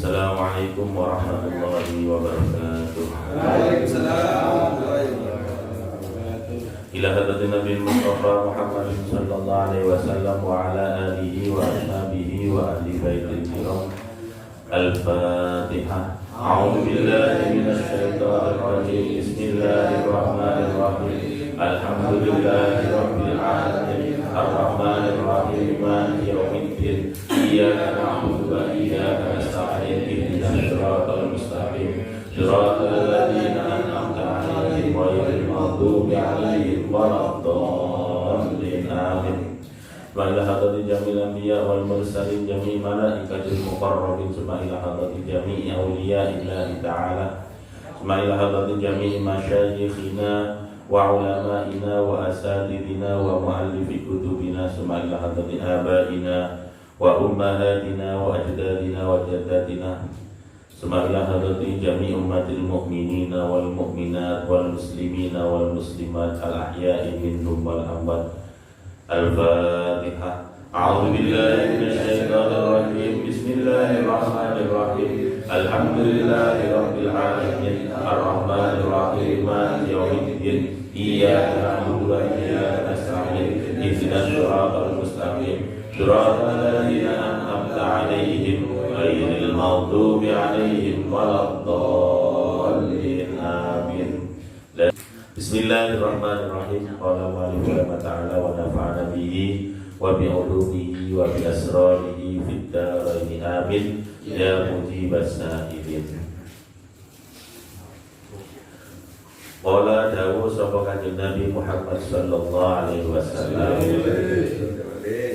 Assalamualaikum warahmatullahi wabarakatuh. Waalaikumsalam warahmatullahi wabarakatuh. Ila hadratin Nabi Mustafa Muhammad sallallahu alaihi wasallam wa ala alihi wa ashabihi wa ahli baitil kiram. Al-Fatihah. A'udzu billahi minasy syaithanir rajim. Bismillahirrahmanirrahim. Alhamdulillahi rabbil alamin. Ar-Rahmanir Rahim. Maliki yaumiddin. Iyyaka na'budu wa iyyaka nasta'in. Ihdinas siratal mustaqim. Siratal ladzina an'amta 'alaihim ghairil maghdubi 'alaihim waladdallin. Amin. Wa ila hadrati jamil anbiya wal mursalin jami' malaikatil muqarrabin summa ila hadrati jami'i awliya'illahi ta'ala summa ila hadrati jami'i masyayikhina wa ulama'ina wa asatidina wa muallifi kutubina summa ila hadrati abaina wa ummahatina wa ajdadina wa jaddatina summa ila hadrati jami'i ummatil mu'minina wal mu'minat wal muslimina wal muslimat al ahya'i minhum wal amwat. Al-Fatihah. A'udzu billahi minasy syaithanir rajim. Bismillahirrahmanirrahim. Alhamdulillahi rabbil alamin. Ar-Rahmanir Rahim. Maliki yaumiddin. Iyyaka na'budu wa iyyaka nasta'in. Ihdinas siratal mustaqim. Siratal ladzina an'amta 'alaihim ghairil maghdubi 'alaihim waladdallin. Amin. Bismillahirrahmanirrahim. Qala Allahu ta'ala wa nafa'ana bihi wa bi'ulumihi wa bi asrarihi fid dharain. Amin ya mujibas sa'ilin. Qala dawu sapa kanjeng Nabi Muhammad sallallahu alaihi wasallam,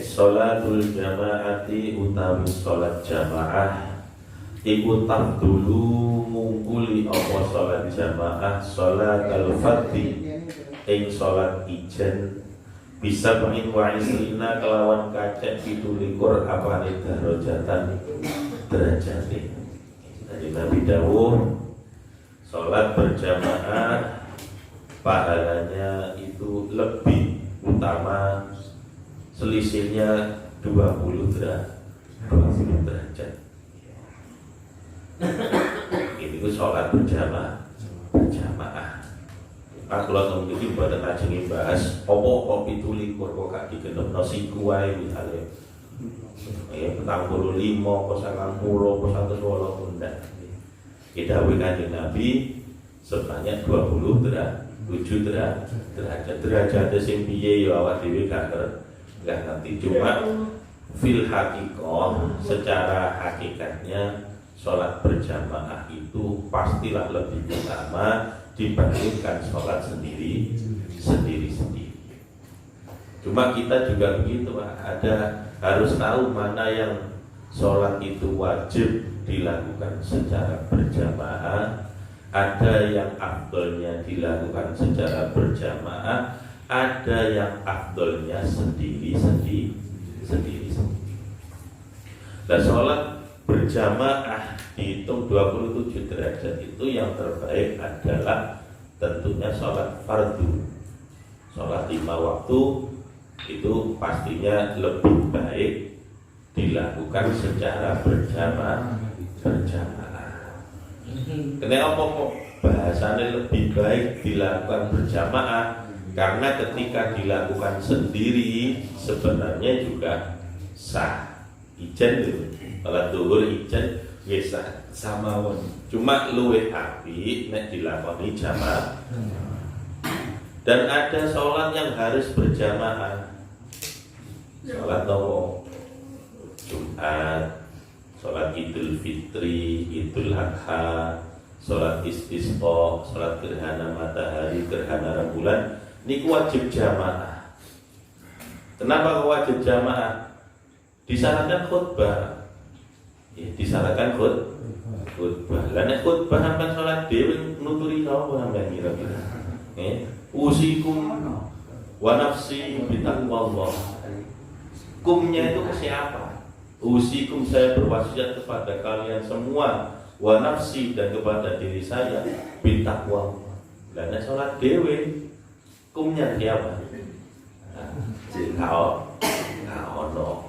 sholatul jamaati utawi sholat jamaah iku tafdulu mungkuli apa sholat jamaah sholat al-fadhi ing sholat ijen bisa main wa islina kelawan kacek pitulikur apane darajatan derajate. Jadi Nabi dawuh sholat berjamaah pahalanya itu lebih utama, selisihnya 20 derajat. Ini sholat berjamaah. Aku langsung jadi pada kajian bahas kopi tulikur kok gak digenep nasi kuai misalnya. Petang 45, kosangan puluh, kosangan sewolong undang. Kita kanjeng Nabi sebanyak 27 derajat sing piye ya awak dhewe gak ngerti. Cuma fil hakikoh secara hakikatnya sholat berjamaah itu pastilah lebih utama dibandingkan sholat sendiri. Cuma kita juga begitu, ada harus tahu mana yang sholat itu wajib dilakukan secara berjamaah, ada yang afdolnya dilakukan secara berjamaah, ada yang afdolnya sendiri. Nah, sholat berjamaah dihitung 27 derajat itu yang terbaik adalah tentunya sholat fardu. Sholat 5 waktu itu pastinya lebih baik dilakukan secara berjamaah. Kenapa kok bahasanya lebih baik dilakukan berjamaah? Karena ketika dilakukan sendiri sebenarnya juga sah. Ijen itu kalau dhuwur ijen biasa sama won. Cuma luwih apik nek dilakoni jamaah. Dan ada sholat yang harus berjamaah. Sholat nopo? Jumat, sholat Idul Fitri, Idul Adha, sholat istisqa, sholat gerhana matahari, gerhana rembulan. Ini wajib jamaah. Kenapa wajib jamaah? Disyaratkan khutbah. Disyaratkan khutbah. Lah nek khutbah sampean salat dhewe nuturi sapa sampean kira-kira? Usikum wa nafsi bitaqwallah. Kumnya itu ke siapa? Usikum, saya berwasiat kepada kalian semua, wa nafsi, dan kepada diri saya, bitaqwallah. Lah nek salat dhewe kumnya siapa? Ono.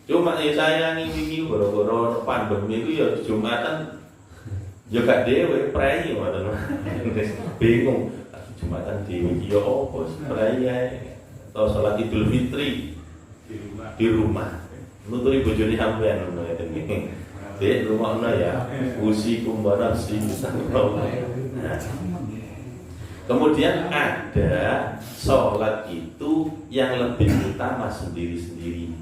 Cuma saya ngimpi goro-goro pandemi itu ya Jumatan ya gak dhewe prei ngoten. Bingung. Jumatan dhewe iki ya opo prei ae. Atau salat Idul Fitri di rumah. Nuturi bojone sampean ngono ngeten iki. Dek rumakna ya. Usikum barasi. Kemudian ada sholat itu yang lebih utama sendiri-sendiri.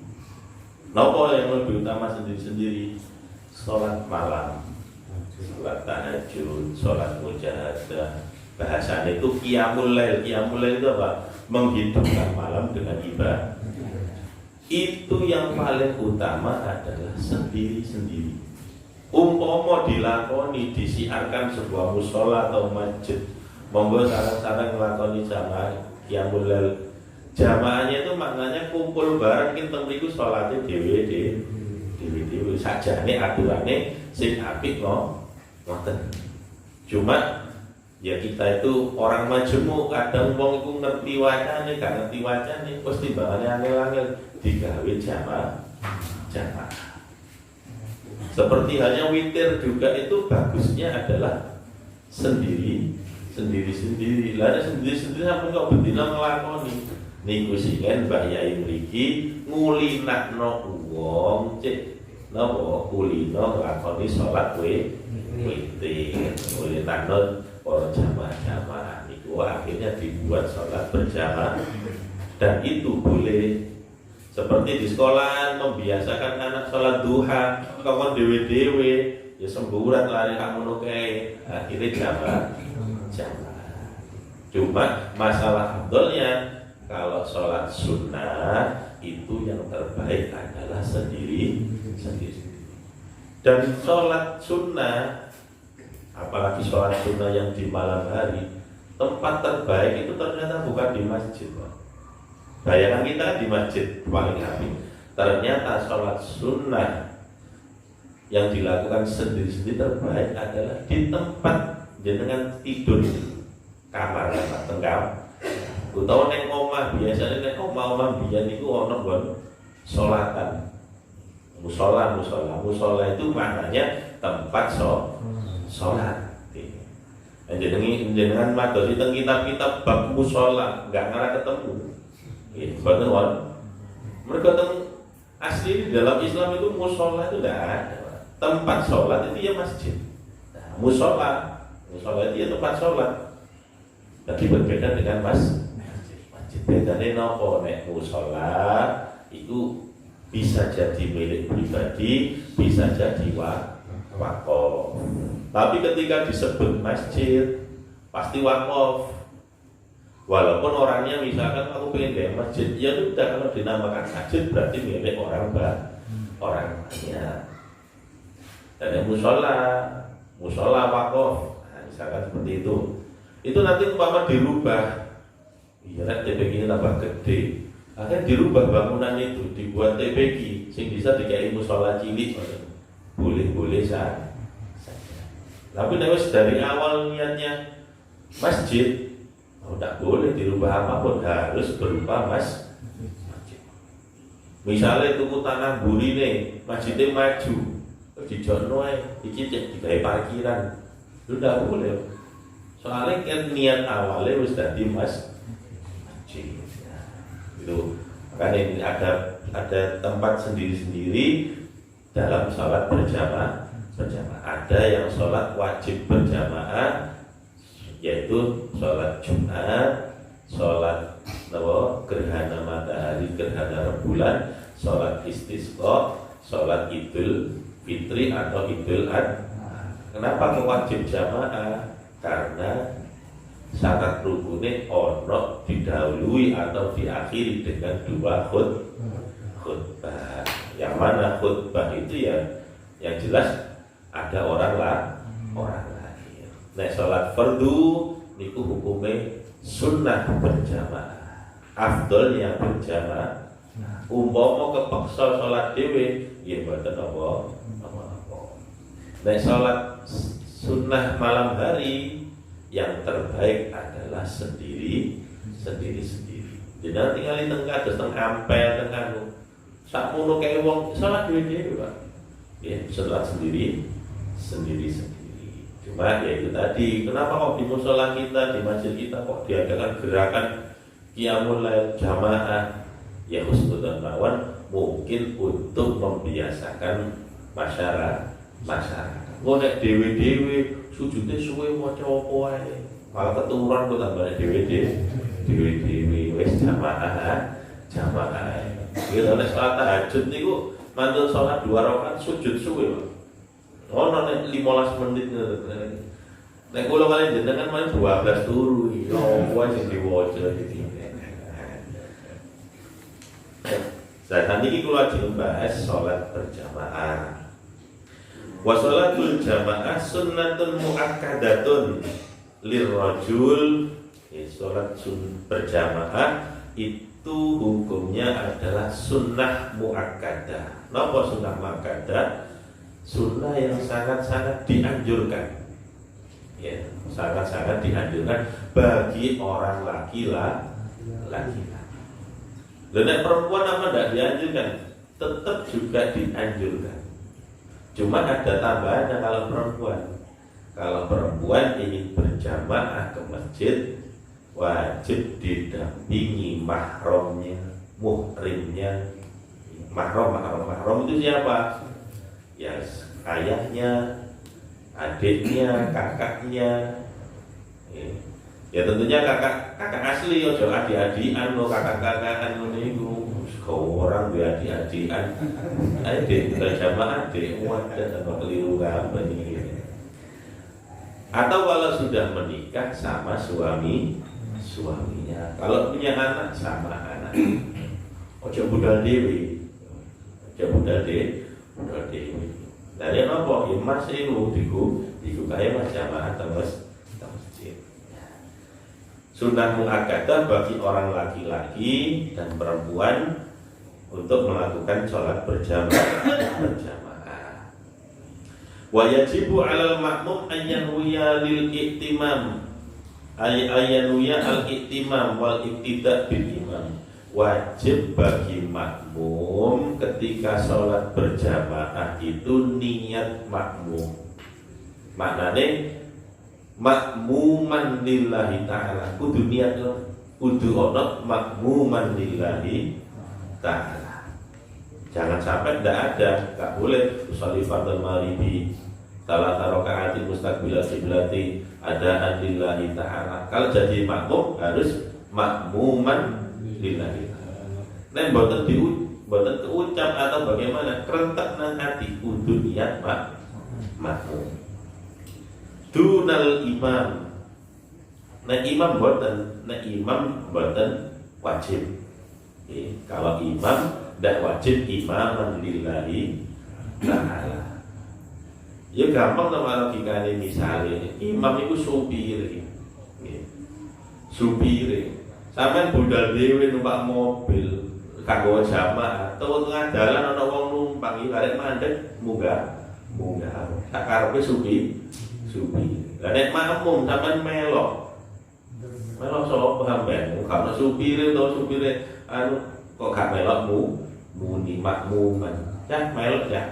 Napa yang lebih utama sendiri-sendiri? Sholat malam, sholat tahajud, sholat mujahadah. Bahasanya itu qiyamul lail. Qiyamul lail itu apa? Menghidupkan malam dengan ibadah. Itu yang paling utama adalah sendiri-sendiri. Umpama dilakoni, disiarkan sebuah mushola atau masjid, monggo sarang-sarang nglakoni jamaah qiyamul lail. Jamaahnya itu maknanya kumpul bareng kita mriku salate dhewe sajane aturane sing apik ngoten. Cuma ya kita itu orang majemuk, kadang wong iku ngerti wacane, gak ngerti wacane, wis timbangane angel-angel digawe jamaah. Seperti halnya witir juga itu bagusnya adalah sendiri. Lah sendiri sampeyan kok bendina nglakoni. Niku singen Mbah Yai mriki ngulinakno wong cek napa kulino nglakoni salat witir. Ngulinakno para jamaah niku akhirnya dibuat salat berjamaah dan itu boleh. Seperti di sekolah membiasakan anak salat duha, kok dhewe-dhewe ya semburat lari kamu kae akhirnya jamaah. Cuma masalah afdolnya kalau sholat sunnah itu yang terbaik adalah sendiri. Dan sholat sunnah, apalagi sholat sunnah yang di malam hari, tempat terbaik itu ternyata bukan di masjid. Bayangan kita di masjid paling apik. Ternyata sholat sunnah yang dilakukan sendiri-sendiri terbaik adalah di tempat jenengan tidur, kamar tengah. Utawa ning omah, biasane nek omah biyen niku ana nggon salatan. Musala itu maknanya tempat salat. Jenengan madosi teng kitab-kitab bab musala, enggak ngarah ketemu. Nggih, boten wonten. Mergo teng asli dalam Islam itu musala itu enggak ada. Tempat salat itu ya masjid. Nah, musala itu ya tempat salat. Tapi berbeda dengan masjid. Bedane napa nek musala itu bisa jadi milik pribadi, bisa jadi wakaf. Tapi ketika disebut masjid pasti wakaf. Walaupun orangnya misalkan aku pengen gaya masjid, ya sudah kalau dinamakan masjid berarti milik orang banyak. Dan musala wakaf. Nah, misalkan seperti itu. Itu nanti umpama dirubah. Iya, TPG ini tambah gede. Akhirnya dirubah bangunan itu, dibuat TPG, sing bisa dikai mushola cilik, boleh saja. Tapi dari awal niatnya masjid, tidak boleh dirubah apapun, harus berupa masjid. Misalnya tuku tanah burine, masjidnya maju, dijono iki dikai parkiran, sudah boleh. Soalnya kan niat awalnya harus dari masjid. Itu makanya ini ada tempat sendiri-sendiri dalam sholat berjamaah. Ada yang sholat wajib berjamaah, yaitu sholat Jumat, sholat gerhana matahari, gerhana rembulan, sholat istisqa, sholat Idul Fitri atau Idul Adha. Kenapa wajib jamaah? Karena syarat rukunnya ono didahului atau diakhiri dengan 2 khutbah. Yang mana khutbah itu ya yang jelas ada orang lain. Nek sholat fardu niku hukumnya sunnah berjamaah. Afdolnya berjamaah. Umpama kepaksa sholat dhewe ya mboten apa-apa. Nek sholat sunnah malam hari yang terbaik adalah sendiri. Jadi tinggal di tengah terus ampel tengah sakmono kayak wong salat dhewe-dhewe, Pak. Ya, salat sendiri. Cuma ya itu tadi, kenapa kok di musola kita, di masjid kita kok diadakan gerakan qiyamul lail jamaah? Ya husnudzon mawon, mungkin untuk membiasakan masyarakat. Kok nek dhewe-dhewe sujudnya suwe maca apa ae. Malah keturunan kok tambah dhewe-dhewe wis jamaah. Iki nek salat tahajud niku mantul salat 2 rakaat sujud suwe, Pak. Ono nek 15 menit ngono. Nek kula kali jenengan main 12 turu iki. Yo sing diwaca iki. Saat ini kula dibahas salat berjamaah. Wa sholatul jamaah sunnatun muakkadatun lirrajul. Salat berjamaah itu hukumnya adalah sunnah muakkadah. Napa sunnah muakkadah? Sunnah yang sangat-sangat dianjurkan. Ya, sangat-sangat dianjurkan bagi orang laki-laki. Dan perempuan apa tidak dianjurkan? Tetap juga dianjurkan. Cuma ada tambahannya kalau perempuan. Kalau perempuan ingin berjamaah ke masjid, wajib didampingi mahramnya, muhrimnya. Mahram itu siapa? Ya ayahnya, adiknya, kakaknya. Ya tentunya kakak asli, ojo adik-adikan lo, kakak-kakakan lo niku. Kau orang dia adik-adikan. Adik berjamaah adik wadah sama keliru apa ini. Atau kalau sudah menikah sama suaminya. Kalau punya anak sama anak. Ojo budal dewi. Dari apa? Mas itu diku kaya mas jamaah terus masjid. Sunnah muakkadah bagi orang laki-laki dan perempuan untuk melakukan sholat berjamaah. Wa yajibu 'alal makmum an yanwiya lil ihtimam ayyanwiya al ihtimam wal ibtida' bil imam. Wajib bagi makmum ketika sholat berjamaah itu niat makmum. Maknane makmuman lillahi ta'ala. Kudu niat lo, kudu ono makmuman lillahi ta'ala. Jangan sampai tidak ada, gak boleh usolli fardhu maghribi salat rakaat mustaqbilah qiblati adaan lillahi ta'ala. Kalau jadi makmum harus makmuman lillahi ta'ala. Nek mboten keucap atau bagaimana kerentak nang ati kudu niat makmum. Dunal imam. Nek imam mboten wajib. Kalau imam tidak wajib imaman lillahi ta'ala. Ya gampang sama logikane, misalnya imam itu supire. Sampeyan budal dhewe numpak mobil kanggo jamaah, atau tengah dalan ana wong numpang iki arek mandeg munggah. Sak karepe supi. Lah nek makmum sampean melok sapa sampean? Karena supire kok gak melok muni makmuman. Ya melok ya.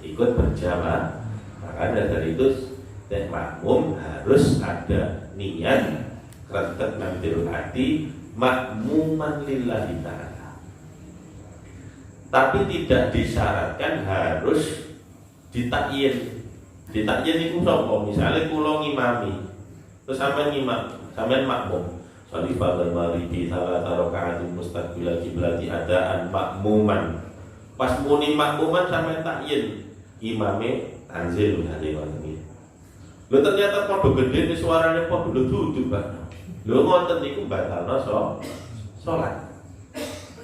Ikut berjamaah. Makanya dari itu nek makmum harus ada niat rentet nantil hati makmuman lillahi ta'ala. Tapi tidak disyaratkan harus ditakyin. Ditakyin itu sapa? Misalnya kula ngimami, terus sampean makmum. Sholli fardhu maghribi salat rakaat mustaqbilah qiblati adaan makmuman. Pas muni makmuman sampean takyin, imame tanzil hale wonten iki. Lho ternyata padha gedhe suarane padha duduk, Pak. Lho ngoten niku batalno salat.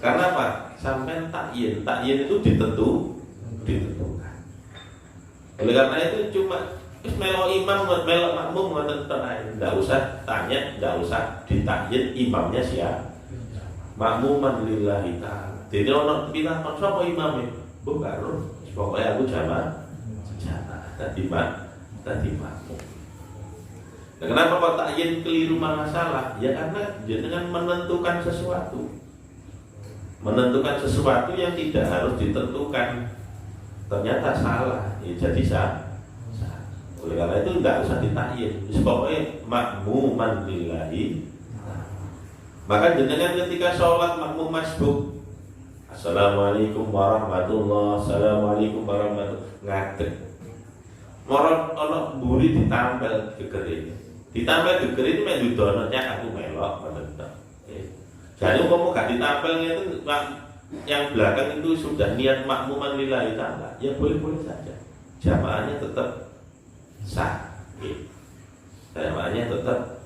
Karena apa? Sampean takyin itu ditentukan. Oleh karena itu cuma melok imam, melok makmum ngoten tenan. Enggak usah tanya, enggak usah ditakyin imamnya siapa. Makmuman lillahi ta'ala. Dene ono pilah sapa imame? Bu karo. Pokoke aku jamaah. Tadi makmum. Nah, kenapa kok takyin keliru malah salah? Ya karena jenengan menentukan sesuatu. menentukan sesuatu yang tidak harus ditentukan, ternyata salah, ya jadi salah. Oleh karena itu tidak usah ditakyin, pokoknya makmuman lillahi. Maka jenengan ketika sholat makmum masbuk, assalamualaikum warahmatullah, assalamualaikum warahmatullah, ngadeg. Moron ono buri ditampel gegere. Ditampel gegere itu mek dudono nyak aku melok ngoten. Jadi kamu gak ditampelnya itu yang belakang itu sudah niat makmuman lillahi ta'ala, ya boleh-boleh saja. Jamaahnya tetap sah. Jamaahnya tetap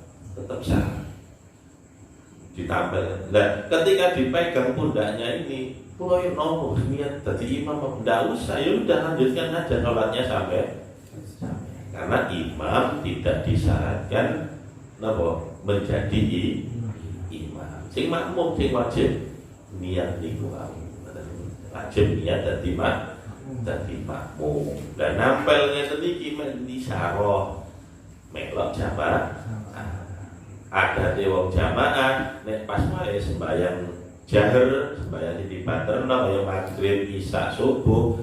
sah. Ditampel. Nah, ketika dipegang pundaknya ini, mulai nomor niat jadi imam, tidak usah, ya udah lanjutkan aja sholatnya sampai. Karena imam tidak disyaratkan menjadi imam. Sing makmum, sing wajib niat niku wajib niat dadi makmum. Dan nampelnya tadi gimana disaroh melok jamaah. Ada wong jamaah nek pas wae sembahyang jahar, sembahyang di banterno kaya maghrib, isya, subuh,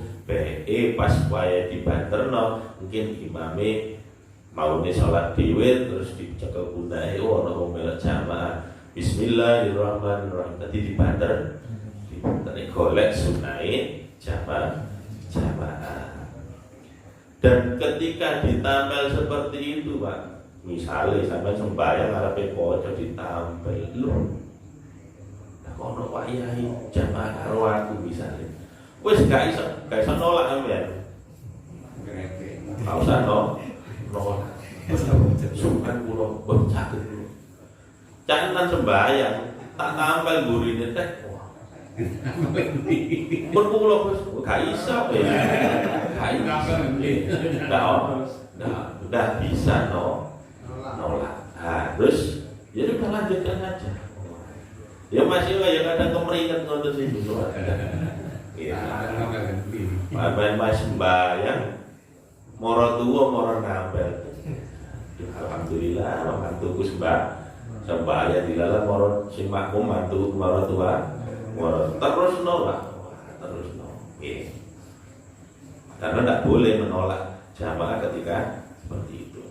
pas wae di banterno mungkin imame maune salat dhewe terus dicekel pundake ana wong melok jamaah. Bismillahirrahmanirrahim. Tadi di banter golek sunahe jamaah. Dan ketika ditampel seperti itu, Pak, misalnya sampai sembahyang ngarepe pojok ditampel lho. Nah kono wayahe jamaah karo aku misalnya. Wis gak iso nolak amben. Gak usah nolak. Sukan kula mboten saged kula. Cantan sembahyang tak tampel gurine teh. Mun kula wis gak iso ya. Gak iso. Nggak bisa nolak. Nah, terus ya udah lanjutkan aja. Ya masih kayak kadang kemeringat ngoten sih dulu. Iya. Main sembahyang moro tuwa moro nampel. Alhamdulillah mantuku sembahyang dilalah moro sing makmum mantu moro tua. Moro terus nolak. Nggih. Karena tidak boleh menolak jamaah ketika seperti itu.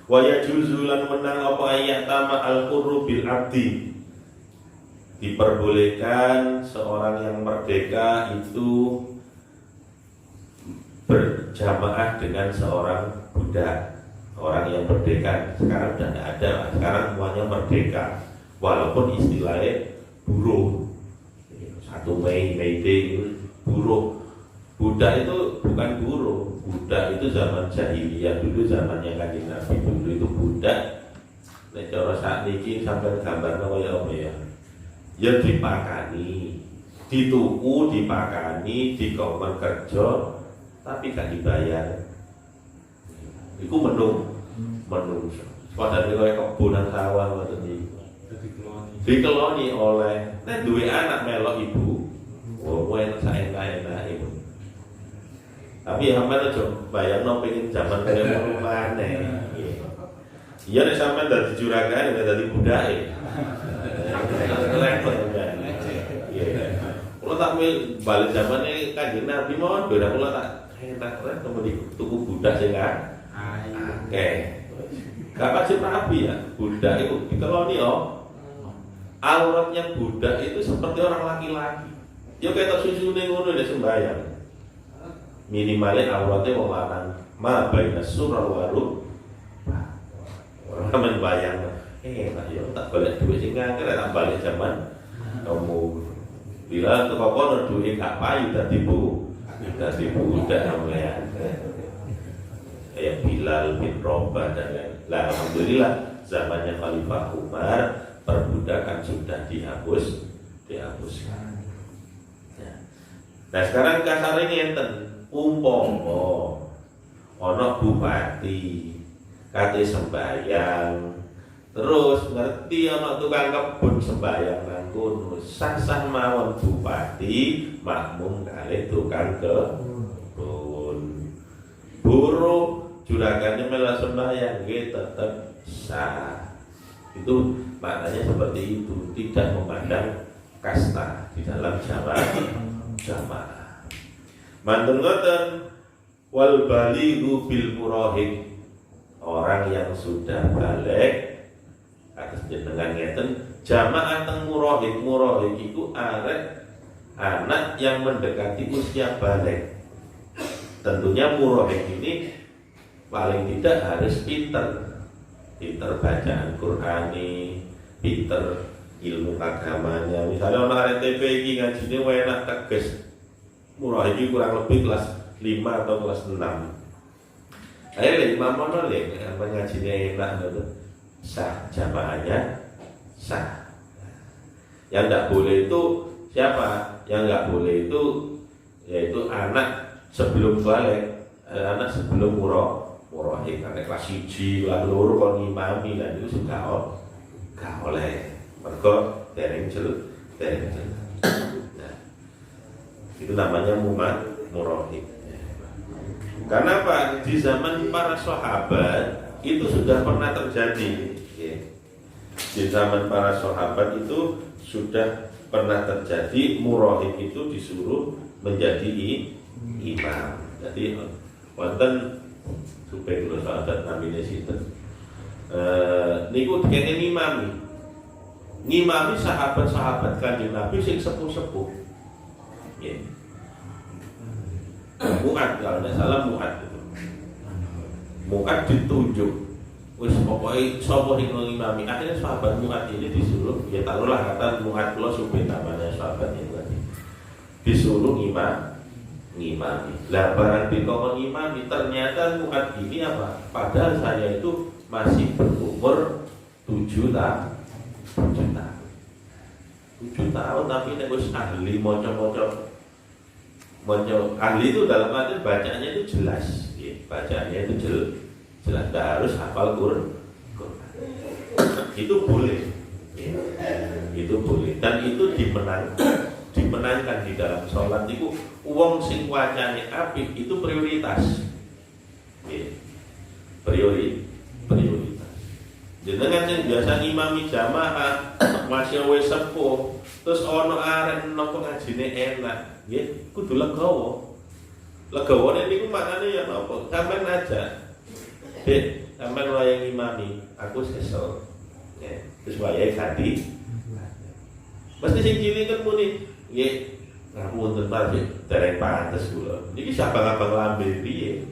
Wa yajuzu lan menang apa ayatama al-qurru bil abdi. Diperbolehkan seorang yang merdeka itu berjamaah dengan seorang budak. Orang yang merdeka sekarang sudah tidak ada, sekarang semuanya merdeka. Walaupun istilahnya buruh. 1 Mei, May Day buruh. Budak itu bukan buruh. Budak itu zaman jahiliyah dulu, zamannya Kanjeng Nabi dulu itu budak. Nek cara sakniki sampai gambar kaya apa ya? Ya dipakani, dituku, dipakani, dikongkon kerja, tapi gak dibayar. Iku menung. Padahal kaya kebunan sawah ngoten niku. Dikeloni oleh nek duwe anak melok ibu. Wong enak saenak-enake. Tapi sampeyan aja bayangno pengen zaman kaya ngono maneh. Iya nek sampeyan dadi juragan nek dadi budake. Repot kan. Iya. Kula tak balik zamane Kanjeng Nabi mawon beda kula tak enak kemudian tuku budak sing akeh. Gak wajib Nabi ya, budak itu dikeloni auratnya budak itu seperti orang laki-laki. Ya kayak susune ngono nek sembayang. Minimalnya auratnya wong lanang ma baina surah waru orang men bayang lah ya tak balik duit sing ngangker tak balik zaman kamu bila teko kono duit gak payu dadi budak sampean kayak Bilal bin Rabah dan lain. Lah alhamdulillah zamannya Khalifah Umar perbudakan sudah dihapuskan. Nah sekarang kasarnya enten umpama ana bupati kate sembayang terus ngerti ana tukang kebun sembayang nang kono sah-sah mawon bupati makmum kalih tukang kebun buruh juragannya malah sembayang nggih tetep sah. Itu maknanya seperti itu, tidak memandang kasta di dalam jamaah. Mantun ngoten wal balighu bil murahik, orang yang sudah balik atas jenengan ngeten jamaah teng murahik. Murahik iku arek anak yang mendekati usia balik. Tentunya murahik ini paling tidak harus pinter bacaan Qur'ani, pinter ilmu agamanya. Misalnya orang RTP ini ngajinya enak tegas, murah ini kurang lebih kelas 5 atau kelas 6. Ayo imam mana ngajinya enak gitu, sah jamaahnya sah. Yang tidak boleh itu siapa? Yang nggak boleh itu yaitu anak sebelum balik, anak sebelum murahik, anak kelas 1, kelas 2 kon ngimami lan itu sudah gak oleh. Mergo dereng jelek. Nah, itu namanya murahik. Karena apa? Di zaman para sahabat itu sudah pernah terjadi. Di zaman para sahabat itu sudah pernah terjadi murahik itu disuruh menjadi imam. Jadi wonten supaya kula sahabat namine sinten. Niku dikene ngimami sahabat-sahabat Kanjeng Nabi sing sepuh-sepuh. Nggih. Mu'ad kalau tidak salah Mu'ad itu. Mu'ad ditunjuk. Wis pokoke sapa sing ngimami. Akhirnya sahabat Mu'ad ini disuruh, ya taruhlah kata Mu'ad kula supaya namanya sahabat itu tadi. Disuruh ngimami. Lah barang dikon ngimami ternyata Mu'ad ini apa? Padahal saya itu masih berumur 7 tahun. 7 tahun tapi nek wis ahli maca ahli itu dalam arti bacaannya itu jelas, ya, bacaannya itu jelas, tidak harus hafal Quran. Itu boleh, ya, itu boleh dan itu dimenangkan di dalam sholat itu. Wong sing wacane apik itu prioritas, ya, prioritas. Jenengan sing biasa ngimami jamaah masih wis sepuh, terus ana arek napa ngajine enak, nggih, kudu legowo. Legowane niku maknane ya napa? Sampeyan aja. Dek, sampeyan wayahe ngimami, aku sesel. Nggih, terus wayahe ganti. Mesti sing cilik kan muni, nggih, ngapunten Pak, dereng pantes kula. Niki abang-abang lambe piye?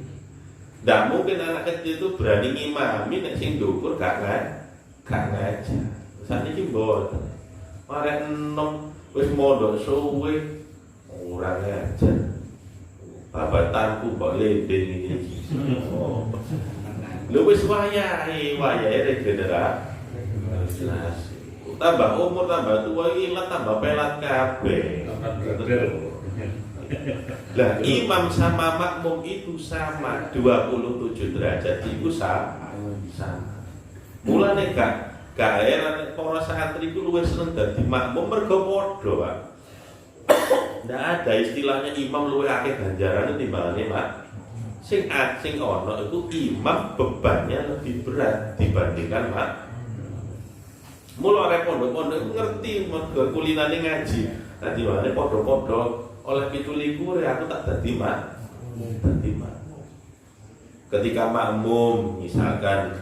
Nggak mungkin anak kecil itu berani ngimami nek sing ndukur gak ngajar. Saniki mboten. Marek enom wis mondok suwe ora ngajar. Babatanku kok lendeng iki. Oh. Lho wis wayahe regenerasi. Tambah umur tambah tua iki tambah pelat kabeh. Lah imam sama makmum itu sama 27 derajat itu sama. Mulane gak heran para santri itu luwih seneng dadi makmum mergo padha, Pak. Ndak ada istilahnya imam luwih akeh ganjarane timbangane Pak. Sing ana itu imam bebannya lebih berat dibandingkan Pak. Mula arek pondok-pondok ngerti mergo kulinane ngaji. Dadi wae padha-padha oleh 17 aku tak dadi mak. Ketika makmum misalkan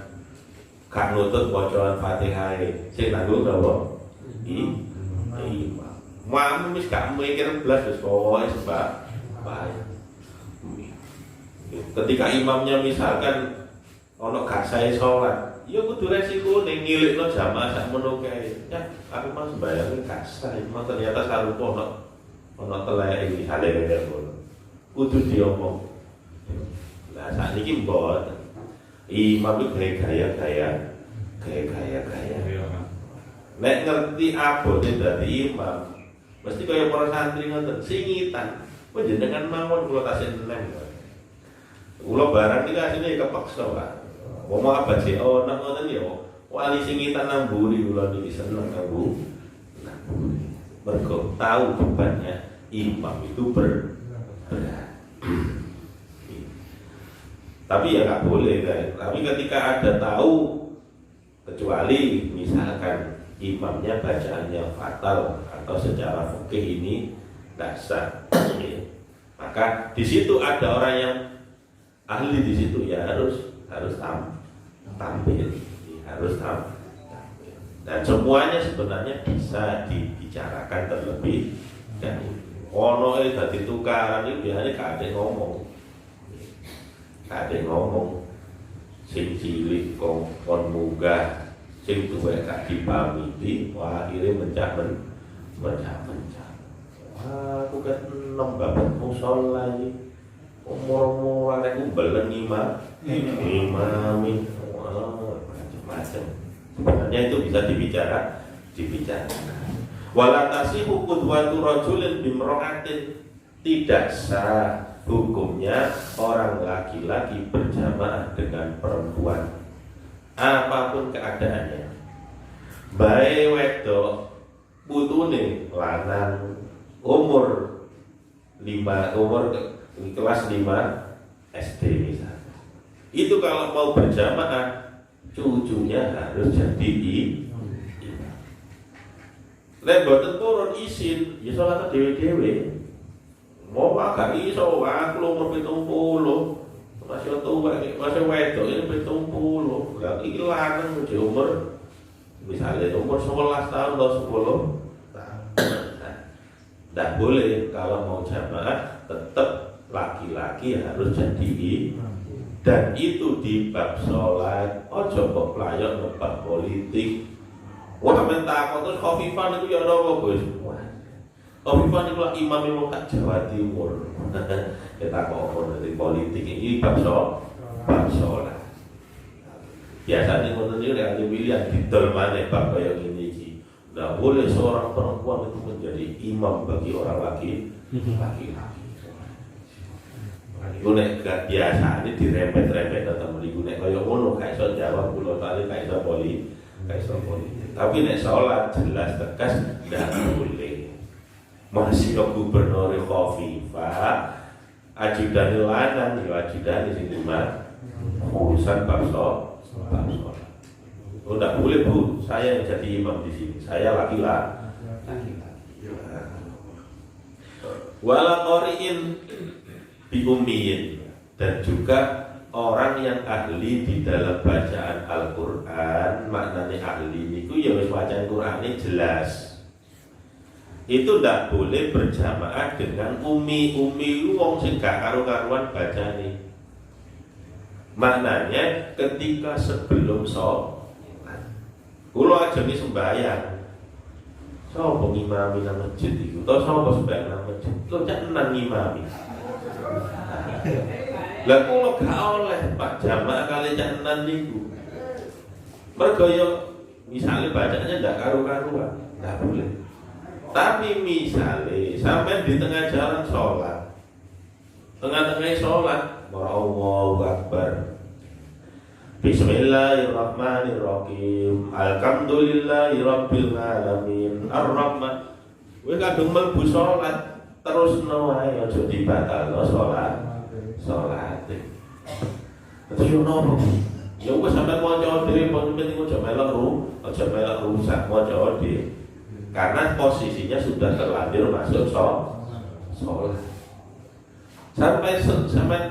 gak nutut bacaan Fatihah, sing nanggung napa? Imam. Makmum wis gak mikir blas wis pokoke sebab bae. Ketika imamnya misalkan ana gak sae salat, ya kudu resiko ning ngilikno jamaah sak menawa kae. Ya, aku mas bayangin gak sae, ternyata sarupa ana telek iki hale-hale ngono. Kudu diomong. Lah sakniki mboten. Imam itu gaya-gaya. Nek ngerti abote dadi imam, mesti kaya para santri ngoten, singitan. Panjenengan mawon kula tasih enem. Kula barang iki asline kepaksa, Pak. Wong abad sik ana ngoten ya, wali singitan nang mburi kula niki seneng kanggo namburi. Mergo tahu bebannya imam itu berat. Tapi ya nggak boleh kan. Tapi ketika ada tahu, kecuali misalkan imamnya bacaannya fatal atau secara fikih ini tidak sah. Maka di situ ada orang yang ahli di situ ya harus tampil, harus tampil. Dan semuanya sebenarnya bisa dibicarakan terlebih dahulu. Ono dadi tukaran itu biasanya gak ada ngomong, sing cilik kon munggah, sing tuwek gak dipamiti, wah akhirnya mencah. Wah, aku kan banget musola iki. Umur-umur aku belen imami. Wah, macam-macam. Sebenarnya itu bisa dibicarakan. Wala tasihu qudwatu rajulin bimra'atin, tidak sah hukumnya orang laki-laki berjamaah dengan perempuan apapun keadaannya. Bae wedok putune lanang umur kelas 5 SD misalnya. Itu kalau mau berjamaah cucunya harus jadi imam. Lek boten turun izin, ya salat dhewe-dhewe. Mau agak iso aku umur 70. Masih tua, masih wedok ini 70. Lah iki lanang di umur misalnya umur 11 tahun atau 10 tahun. Tidak boleh kalau mau jamaah tetap laki-laki harus jadi imam. Dan itu di bab sholat, coba pelayan bab politik. Wah mentak, terus Khofifan itu ya ada bos. Khofifan itu lah imam yang tak Jawa Timur. Kita kok dari politik ini bab sholat. Biasanya ngoten iki nek ada pilihan didol maneh bab kaya ngene iki. Nah, boleh seorang perempuan itu menjadi imam bagi orang laki-laki. Iku nek gak biasa ini dirempet-rempet atau mriku nek kaya ngono gak iso jawab kula tali gak iso politik. Tapi nek salat jelas tegas ndak boleh. Masih gubernur Khofifah ajudan lanang ya ajudan sing dimana urusan bab sholat. Oh ndak boleh Bu, saya yang jadi imam di sini. Saya laki-laki. Wala qari'in biummiyin, dan juga orang yang ahli di dalam bacaan Al-Quran, maknanya ahli itu ya wis bacaan Quran ini jelas. Itu tidak boleh berjamaah dengan umi wong sing gak karu-karuan bacane. Maknanya ketika sebelum sholat, kula ajeng sembahyang, sapa ngimami nang masjid iku, to sapa sembahyang nang masjid, kok cak nang ngimami. Lah kula gak oleh Pak jamaah kali canan niku. Mergo yo misale bacanya ndak karu-karuan, ndak boleh. Tapi misale sampai di tengah jalan sholat, tengah-tengah sholat, Allahu Akbar, Bismillahirrahmanirrahim, Alhamdulillahirabbil alamin, Ar-Rahman. Kowe kadung mlebu sholat terus wae aja dibatalno sholat. Terus yo nopo? Ya wis sampe maca dhewe penting aja melok rusak maca dhewe. Karena posisinya sudah terlanjur masuk sholat. Sampai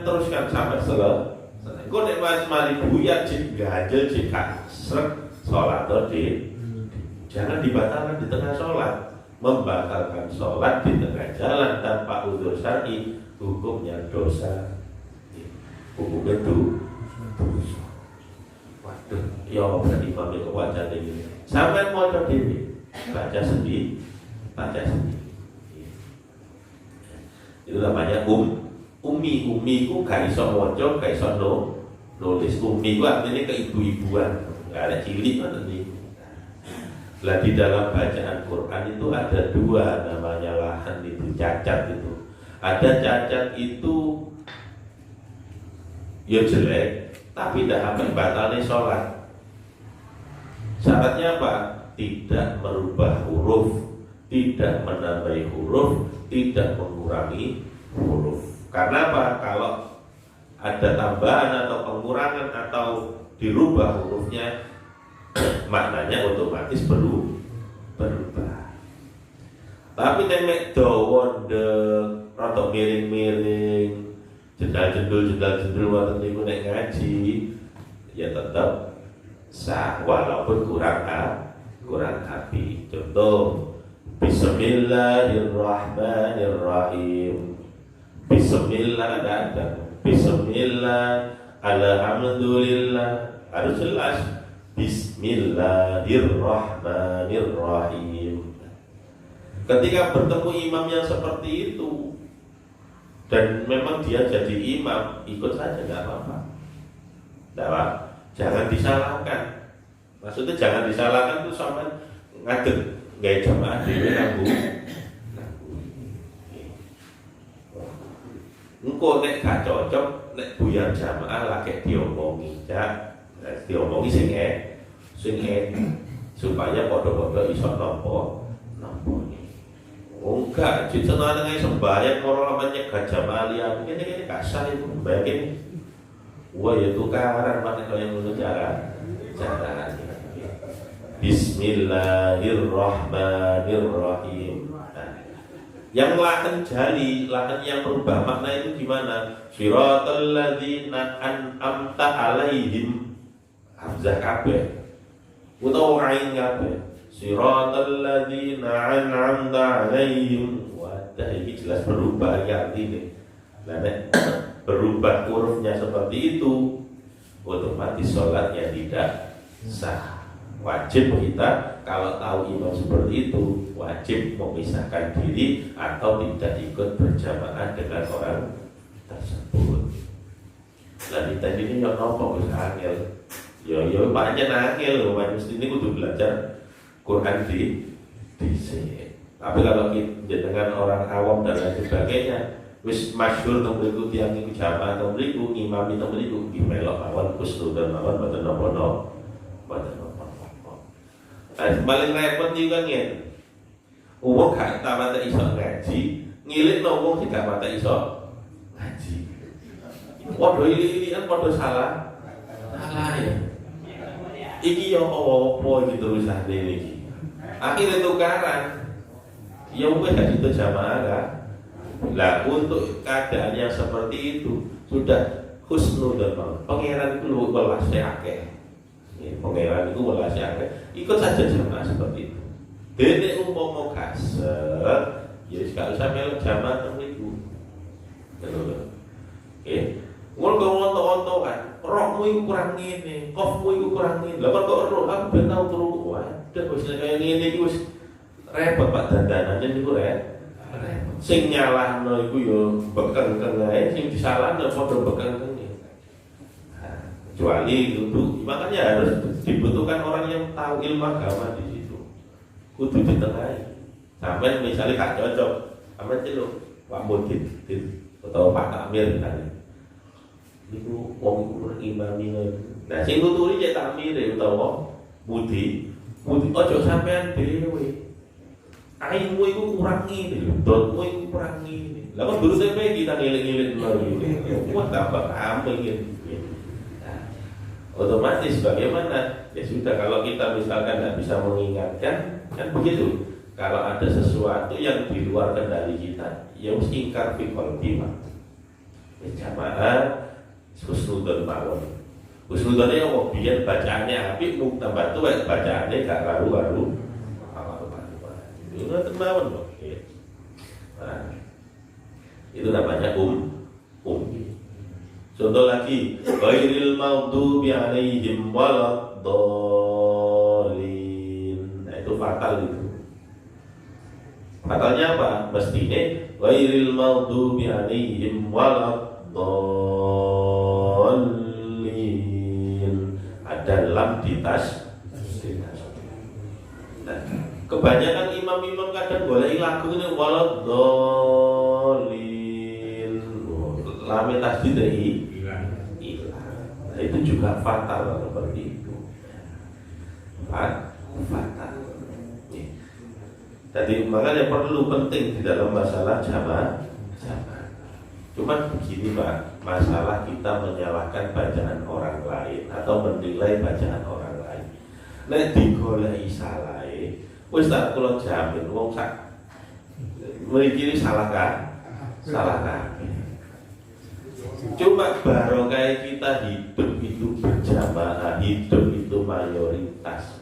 teruskan sampai selesai. Kok nek mas mari buyar jek ganjel jek srek sholat tadi. Jangan dibatalkan di tengah sholat. Membatalkan sholat di tengah jalan tanpa udzur syar'i hukumnya dosa. Hukumnya dosa. Waduh, ya berarti imam itu wajah ini. Sampai mau dhewe baca sendiri. Itu namanya umi ku gak iso maca, gak iso nulis. Umi ku artinya keibu-ibuan, gak ada cilik nanti. Lah di dalam bacaan Quran itu ada dua namanya lahan itu, cacat itu. Ada cacat itu ya jelek, tapi tidak sampai batalnya sholat. Syaratnya apa? Tidak merubah huruf, tidak menambahi huruf, tidak mengurangi huruf. Karena apa? Kalau ada tambahan atau pengurangan atau dirubah hurufnya, maknanya otomatis berubah. berubah. Tapi nek dawa ndek rada miring-miring, jendal-jendul wonten niku nek ngaji ya tetap sah walaupun kurang api. Contoh Bismillahirrahmanirrahim. Bismillah ada. Bismillah, alhamdulillah, harus jelas. Bismillahirrahmanirrahim. Ketika bertemu imam yang seperti itu dan memang dia jadi imam, ikut saja nggak apa-apa. Jangan disalahkan. Maksudnya jangan disalahkan itu sama ngadeg gaya jamaah dhewe nganggo. Engko nek gak cocok, nek buyar jamaah lagi diomongi, diomongi sing supaya padha-padha iso nampa. Enggak, jadi seneng sembahyang orang lama nyegat jamaah liya, ini kasar itu, bayangin. Wah ya tukaran mana kau yang menurut cara. Bismillahirrahmanirrahim. Yang lahan jali, lahan yang berubah makna itu gimana? Siratal ladzina an'amta alaihim. Hamzah kabeh. Utawa ain kabeh. Siratal ladzina an'amta alaihim. Wadah ini jelas berubah ya artinya. Nah, berubah hurufnya seperti itu, otomatis sholatnya tidak sah. Wajib kita kalau tahu imam seperti itu wajib memisahkan diri atau tidak ikut berjamaah dengan orang tersebut. Dan kita ini yang nopo bisa angel, yo banyak angel, mesti ini kudu belajar Quran di sini. Tapi kalau kita dengan orang awam dan lain sebagainya, wis masyhur teng mriku tiyang iku jamaah teng mriku imam teng mriku dimelok awan kusnu dan awan boten napa-napa. Paling repot juga ngene. Wong gak mata iso ngaji, ngilikno wong sing gak mata iso ngaji. Padha iki padha salah. Salah ya. Iki yo apa iki terusane iki. Akhire tukaran. Ya wis gak itu jamaah kan. Lah untuk keadaan yang seperti itu sudah husnul dan pangeran itu lu welas akeh. Pangeran itu welas akeh. Ikut saja jamaah seperti itu. Dene umpama kasar, ya gak usah melok jamaah teng niku. Ngono kok onto-ontoan, rokmu iku kurang ngene, kofmu iku kurang ngene. Lah kok roh aku ben tau turu wae. Wis kaya ngene iki wis repot Pak dandanane niku repot. Sing nyalahno iku yo bekeng-keng ae, sing disalahno padha bekeng-keng. Kecuali itu, makanya harus dibutuhkan orang yang tahu ilmu agama di situ. Kudu ditengahi. Sampai misalnya gak cocok, sampai celuk Pak Mudin atau Pak Takmir misalnya. Niku wong iku imami. Nah, sing nuturi cek takmir utawa Mudi ojo sampean dhewe. Aingmu iku kurang ngene, dotmu iku kurang ngene. Lah kok guru TP kita ngiling-ngiling lho. Kuat tambah ame iki. Otomatis bagaimana? Ya sudah, kalau kita misalkan tidak bisa mengingatkan, kan begitu. Kalau ada sesuatu yang di luar kendali kita, ya mesti ingkar fi qalbi. Jamaah husnudzon mawon. Husnudzon ya wong biyen bacaannya apik, mung tambah tuwek bacaannya gak karu-karu. Itu mawon kok. Nah, itu namanya Contoh lagi, ghairil maghdubi alaihim waladdallin. Nah, itu fatal itu. Fatalnya apa? Mestinya ghairil maghdubi alaihim waladdallin. Ada lam di tas. Nah, kebanyakan imam-imam kadang boleh lagu ini waladdallin. Lame tasdid hilang. Nah, itu juga fatal seperti itu. Fatal. Jadi makanya perlu penting di dalam masalah jamaah. Cuman begini Pak, masalah kita menyalahkan bacaan orang lain atau menilai bacaan orang lain. Nek digoleki salahe, Wis tak kula jamin wong sak mriki iki salah kan? Salah kan? Cuma barokah kita hidup itu berjamaah, hidup itu mayoritas.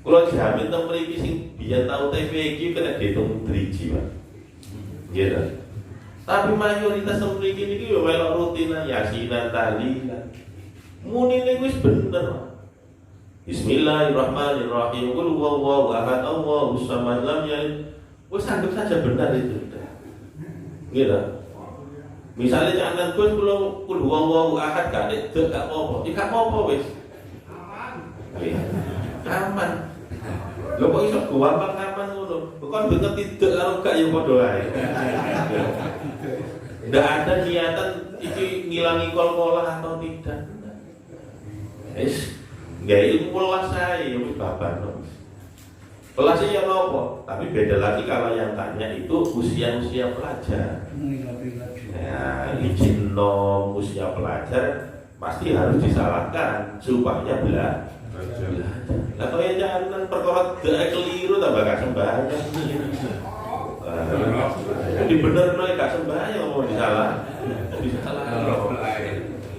Kula jamin teng mriki sing biyen tau TV iki kena dihitung driji, Pak. Gitu. Tapi mayoritas teng mriki niki yo melok rutinan yasinan tahlilan. Munine wis bener, Pak. Bismillahirrahmanirrahim. Qul huwallahu ahad, Allahus samad, lam yalid. Wis anggap saja benar itu. Gitu. Misalnya jangan Gus kula qul huwallahu ahad gak dedek gak apa-apa. Iki gak apa-apa wis. Aman. Lho kok iso gampang aman ngono. Bukan bener tidak karo gak ya padha ae. Ndak ada niatan iki ngilangi kol-kolah atau tidak. Wis nggak ilmu kelas saya, wis babar no. Kelas ya nopo, tapi beda lagi kalau yang tanya itu usia pelajar. Ya, izin nom usia pelajar pasti harus disalahkan supaya belajar. Lah kok ya jangan perkara dek keliru tambah gak sembahyang. Jadi bener no gak sembahyang mau disalah.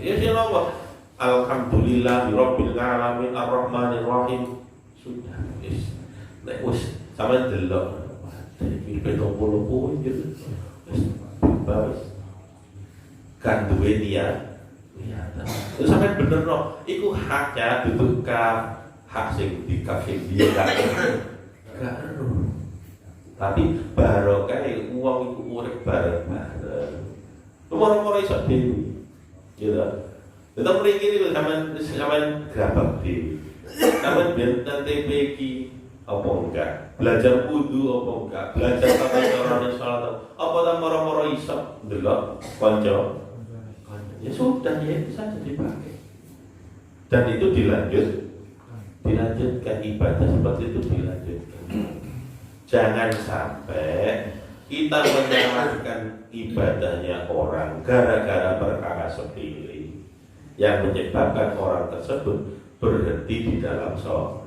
Ya sih nopo. Alhamdulillah Rabbil alamin arrahmanir rahim. Sudah wis. Nek wis sampeyan delok iki 70 poin gitu. Wis bagus. Kan duwe niat. Terus sampeyan bener no, iku haknya duduk ka hak sing dikasih dia gak. Tapi barokah uang iku urip bareng-bareng. Nomor-nomor iso dhewe. Gitu. Tetap mriki iki sampean grabak dhewe. Sampeyan benten TPQ apa enggak? Belajar wudu apa enggak? Belajar tata carane salat apa ta moro-moro iso ndelok kanca. Ya sudah ya itu saja dipakai. Dan itu dilanjutkan ibadah seperti itu dilanjutkan. Jangan sampai kita menyalahkan ibadahnya orang gara-gara perkara sepele yang menyebabkan orang tersebut berhenti di dalam sholat.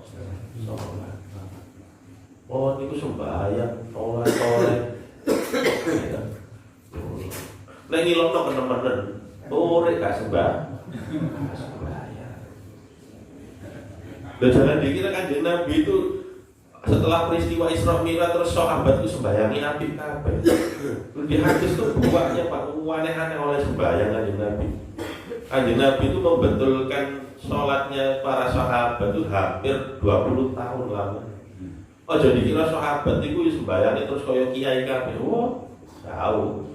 Oh, ini sembahyang, sholat. Nek ngilokno temen-temen, ora gak sembahyang. Dan jangan dikira Kanjeng Nabi itu setelah peristiwa Isra Mi'raj terus sahabat itu sembayangi apik kabeh. Di hadis itu buahnya Pak aneh-aneh oleh sembayang Kanjeng Nabi. Kanjeng Nabi itu membetulkan sholatnya para sahabat itu hampir 20 tahun lama. Oh jadi kira sahabat itu sembayangi terus kaya kiai kabeh. Wah, tahu.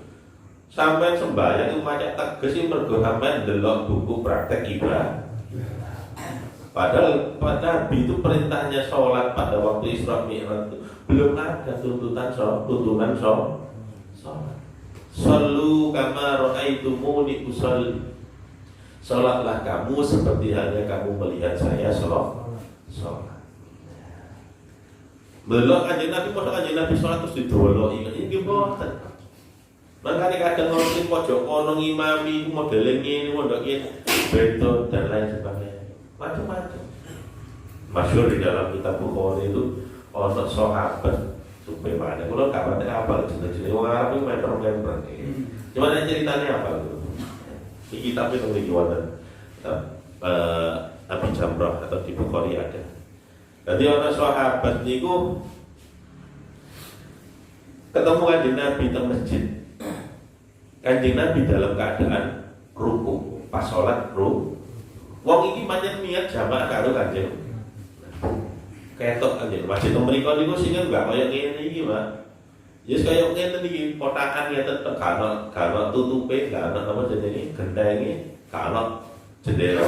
Sampai sembahyang itu macam teges sih mergo sampean ndelok buku praktek ibadah. Padahal Nabi itu perintahnya sholat pada waktu Isra Mi'raj itu belum ada tuntunan sholat. Shallu kama ra'aitumuni usolli. Sholatlah kamu seperti halnya kamu melihat saya sholat. Belok Kanjeng Nabi, masa Kanjeng Nabi sholat terus didoloki. Ini boten. Makanya kadang orang sing pojok kono ngimami modele ngene, mondok ngene, beto dan lain sebagainya. Macam-macam. Masyhur di dalam kitab Bukhari itu ono sahabat supaya mana. Kalau gak pati apal jenenge wong Arab itu member. Cuma ceritanya apa gitu. Di kitab itu memiliki wonten Abi Jamrah atau di Bukhari ada. Jadi ono sahabat niku ketemu Kanjeng Nabi di masjid. Kanjeng Nabi dalam keadaan ruku, pas sholat ruku. Wong iki pancen niat jamaah karo Kanjeng. Ketok Kanjeng. Masjid mriko niku sing enggak kaya ngene iki, Pak. Yes kaya ngene iki, kotakan ngeten kana tutupe, kana apa jenenge gendenge, kana jendela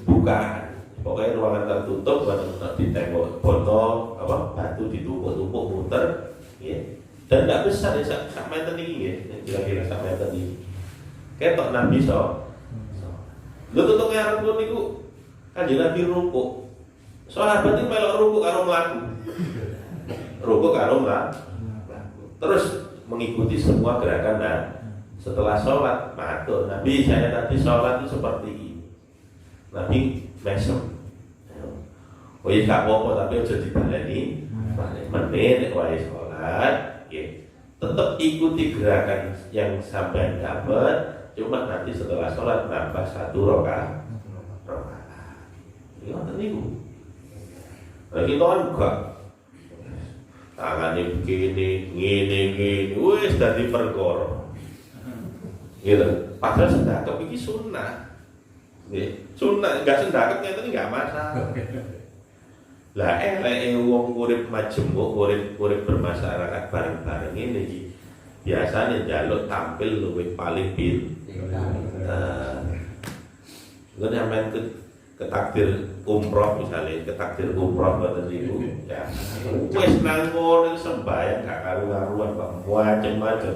buka. Pokoknya ruangan tertutup, buat di tembok botol, apa batu ditumpuk-tumpuk muter, ya. Dan tidak besar ya, sak meter ini ya, kira-kira sak meter ini. Ketok Nabi so. Lu tutup ngarep pun niku Kanjeng Nabi rukuk. Sahabat itu melok rukuk karo mlaku. Rukuk karo mlaku. Terus mengikuti semua gerakan. Nah, setelah sholat matur Nabi, saya tadi sholat itu seperti ini. Nabi mesem. Oh iya gak apa-apa tapi aja dibaleni. Menit nek wae salat, nggih. Tetap ikuti gerakan yang sampai dapat, cuma nanti setelah sholat nambah 1 rakaat. Ini ngoten niku. Nah, kita kan enggak tangannya begini, ngene, wis dadi perkara. Gitu. Padahal sendakep iki sunnah. Nggih, sunnah enggak sendakep ngeten enggak masalah. Lah eleke wong urip majemuk, urip bermasyarakat bareng-bareng ini iki biasane njaluk tampil luwih paling Gue nyamain ke takdir umroh misalnya, ke takdir umroh ngoten niku ya. Wis nang kono sembahyang gak karu-karuan Pak, macem-macem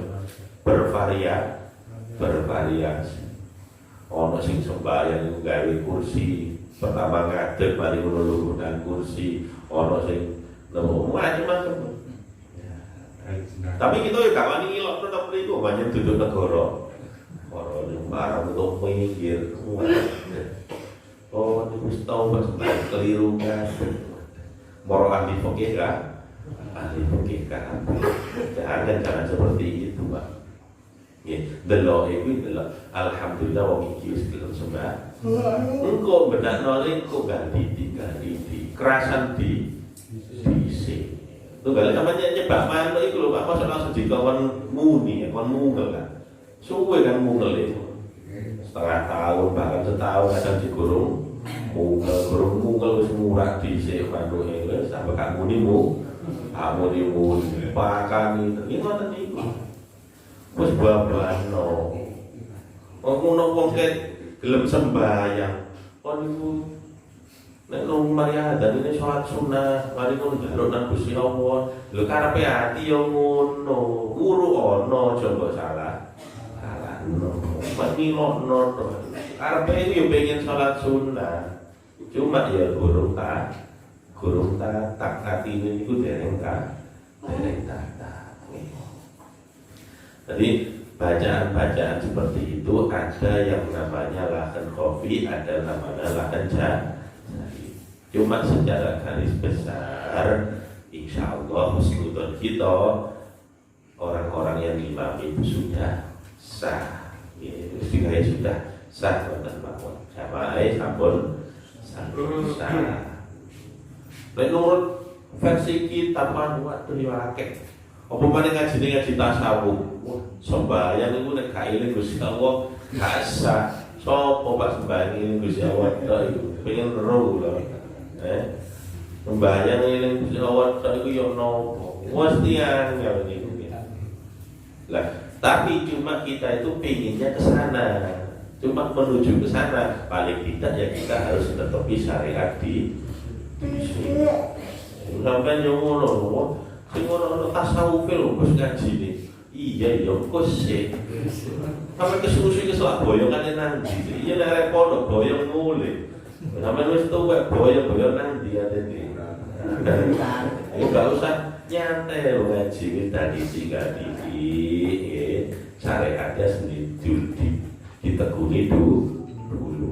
bervariasi. Ono sing sembahyang iku gawe kursi, pertama ngadeg mari ngono luruhan kursi, ono sing nemu macem-macem. Tapi kita ya gak wani ngilok tetep niku banyak duduk negara. Ora ning barang untuk minggir. Oh, niku wis tau Mas keliru kan. Moro ahli fikih kan? Ahli fikih kan. Jangan seperti itu, Pak. Nggih, delok iku delok alhamdulillah wong iki wis gelem sembah. Engko benakno engko ganti kerasan di sisi. Tunggal namanya nyebab manuk iku lho Pak, mosok langsung dikon muni, kon mungel kan. Suwe kan mungel itu. Setengah tahun bahkan setahun kadang digurung mungel wis murah dhisik manuke wis sampe gak munimu. Amunimu pakani iki ngoten niku. Wis babano. Ngono wong gelem sembahyang. Kon niku nek mari adzan ini sholat sunnah, mari ngono njaluk nang Gusti Allah. Lho karepe ati yo ngono. Guru ana aja mbok salah. Mati lokno to. Karepe iki yo pengen sholat sunnah. Cuma ya gurung tak atine niku dereng tata. Jadi bacaan-bacaan seperti itu ada yang namanya lahan kopi, ada namanya lahan jari. Cuma secara garis besar, insya Allah husnudon kita orang-orang yang imami itu sudah sah. Ya, sudah sah dan mawon. Jamaah sampun sah. Menurut versi kitab waduh diwakek. Apa maneh ngaji tasawuf. Sembahyang niku nek gak eling Gusti Allah gak sah. Sapa pas sembahyang eling Gusti Allah iku pengen ero lho. Sembahyang eling Gusti Allah iku yo nopo? Mesti angel niku. Lah, tapi cuma kita itu pengennya ke sana. Cuma menuju ke sana, paling tidak ya kita harus menetepi syariat di sini. Sampai yang ngono, sing ngono tasawuf lho Gus ngaji iki. Iya ya kok sih. Sampai kesusu ke Surabaya kan nanti. Iya nek repot boyong mulih. Sampai wis tuwek boyong nanti atene. Enggak usah nyantai ngaji tradisi syariatnya sendiri ditekuni dulu.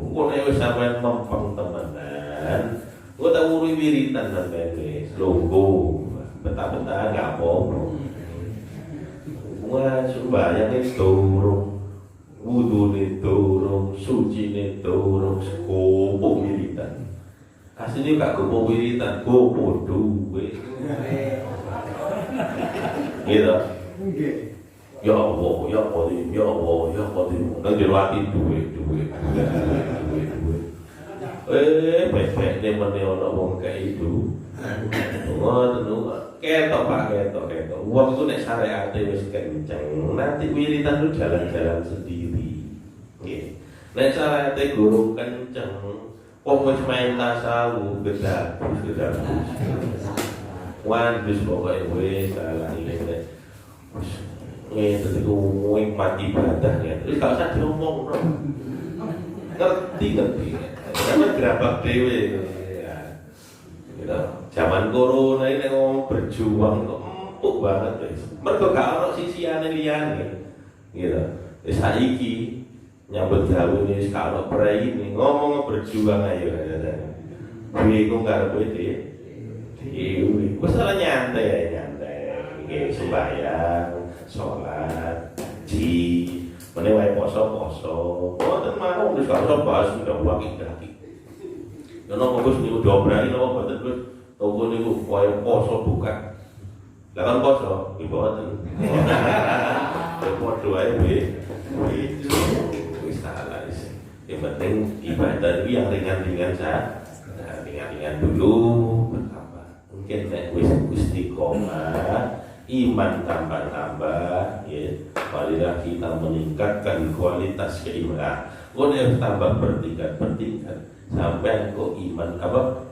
Kok nek wis sampean mempeng temenan, kok tak uri wiritan sampean wis lungguh. Betah-betah gak apa-apa. Wah, sembahyang itu durung, wudu ini durung, suci ini durung, gopo wiritan. Aslinya gak gopo wiritan, gopo duwe. Gitu. Ya Allah, ya Qadim, ya Allah, ya Qadim. Nang jero ati duwe. Bebek ne meneh ana wong kae itu. Ngono, ketok Pak, ketok. Wong itu nek syariate wis kenceng, nanti wiritan itu jalan-jalan sendiri. Nggih. Nek syariate guru kenceng, wong wis main tasawuf gedabus. Wan wis pokoke wis salah iki. Itu mati ibadah ya. Terus gak usah diomong no. Ngerti. Karena gerabak dewe ya. Gitu. Zaman corona ini ngomong berjuang kok empuk banget guys. Mergo gak ono sisiane liyane. Gitu. Wis saiki nyambut gawe wis gak ono prei ini ngomong berjuang ayo. bingung karo kowe dhewe. Wis ora nyantai. Nggih sembahyang, salat, haji, meneh wae poso. Boten mau wis karo bahas udah wakil-wakil. Yono Gus niku diobrani napa boten Gus? Toko niku koyo poso buka. Lah kan poso, iki boten. Padha wae wis salah wis. Yang penting ibadah itu yang ringan-ringan saja. Ringan-ringan dulu bertambah. Mungkin nek wis istiqomah, iman tambah-tambah, ya. Marilah kita meningkatkan kualitas keimanan. Nek tambah bertingkat sampai kok iman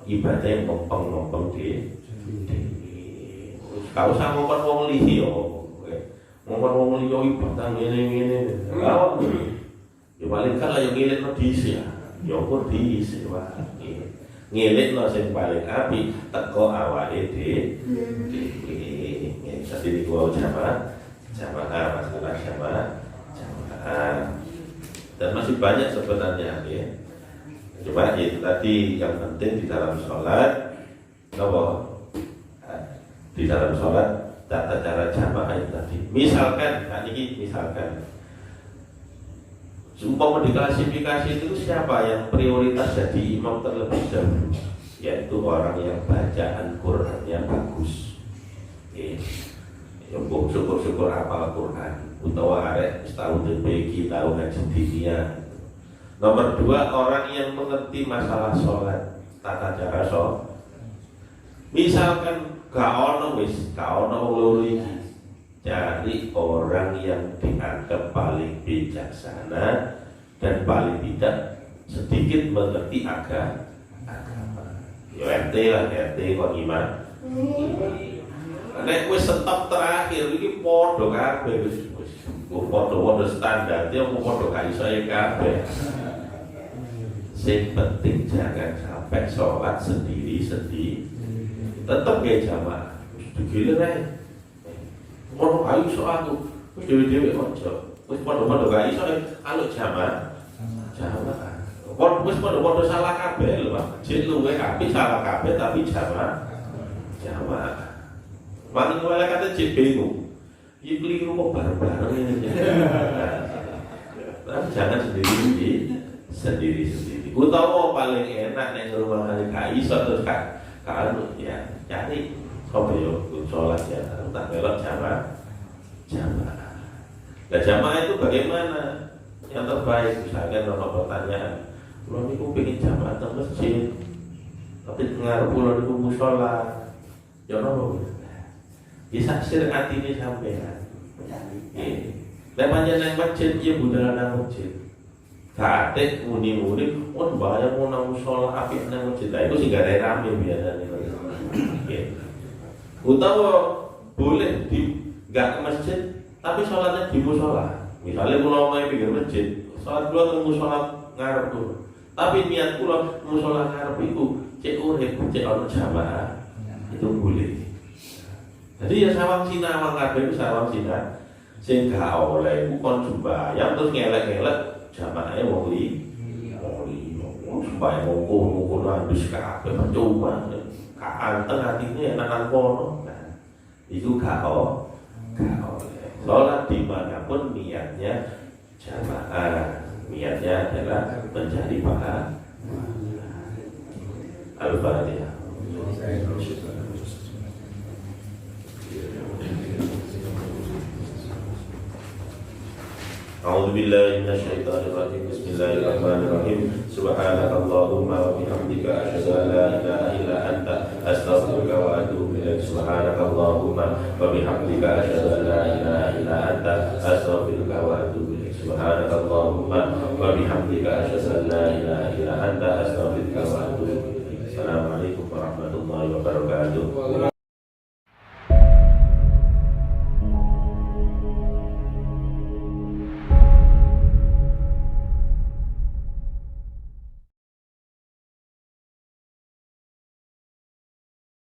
ibadah yang mempeng di. Kalau usah ngomong wong liya, ngomong wong liya ibadah ngene. Awak ya paling kan yang ngilikno dhisik ya kok dhisik wae. Ngilikno sing paling apik teko awake dhewe. Jadi niku jamaah masalah jamaah. Dan masih banyak sebenarnya ya. Cuma itu tadi yang penting di dalam sholat, di dalam sholat tata cara jamaah itu tadi. Misalkan, umpama diklasifikasi itu siapa yang prioritas jadi imam terlebih dahulu, yaitu orang yang bacaan Qurannya bagus. Syukur-syukur hafal Quran, utawa arek tahu DPG, tahu ngaji diniyah. Nomor 2, orang yang mengerti masalah sholat, tata cara sholat. Misalkan gak ono loro iki, cari orang yang dianggap paling bijaksana dan paling tidak sedikit mengerti agama. Ya RT kok iman. Nek wis stop terakhir iki padha kabeh wis padha standar, dia padha gak iso kabeh. Sing penting jangan sampai sholat sendiri. Tetap gaya jamaah. Digilir ae. Ono gak iso aku. Wis dhewe-dhewe ojo. Wis padha gak iso aluk jamaah. Wis padha salah kabeh lho, Pak. Jek luwe apik salah kabeh tapi jamaah. Paling mulai kata cek bingung. Iki keliru kok bareng-bareng ini. Jangan sendiri. Utawa paling enak nek rumah kali gak iso terus kalau ya cari sapa yo sholat ya tak melok jamaah. Nah jamaah itu bagaimana? Yang terbaik misalkan ada pertanyaan, "Kulo niku pengen jamaah teng masjid, tapi ngarep kulo niku mushola." Ya nopo? Bisa sir atine sampean. Nggih. Lah panjenengan masjid ya budal nang masjid. Kate muni-muni, bahaya mau nang mushola apik nang masjid. Lah iku sing gak rame biasane. Nggih. Utawa boleh gak ke masjid tapi sholatnya di mushola. Misalnya kula mau pinggir masjid, sholat kula teng mushola ngarep tuh. Tapi niat kula mushola ngarep iku cek urip, cek ono jamaah. Itu boleh. Jadi ya sawang sinawang kabeh sawang sinawang sing gak oleh ku kon sembahyang terus ngelek-ngelek jamaahnya wong li. Supaya mongko habis kabeh percuma. Kaanteng atine enakan kono. Nah, itu gak oleh. Sholat dimanapun niatnya jamaah, niatnya adalah mencari pahala. Al-Fatihah. A'udzu billahi minasyaitonir rajim. Bismillahirrahmanirrahim. Subhanakallahumma wa bihamdika asyhadu an la ilaha illa anta astaghfiruka wa atubu ilaik. Subhanakallahumma wa bihamdika asyhadu an la ilaha illa anta astaghfiruka wa atubu ilaik. Subhanakallahumma wa bihamdika asyhadu an la ilaha illa anta astaghfiruka wa atubu ilaik. Assalamualaikum warahmatullahi wabarakatuh.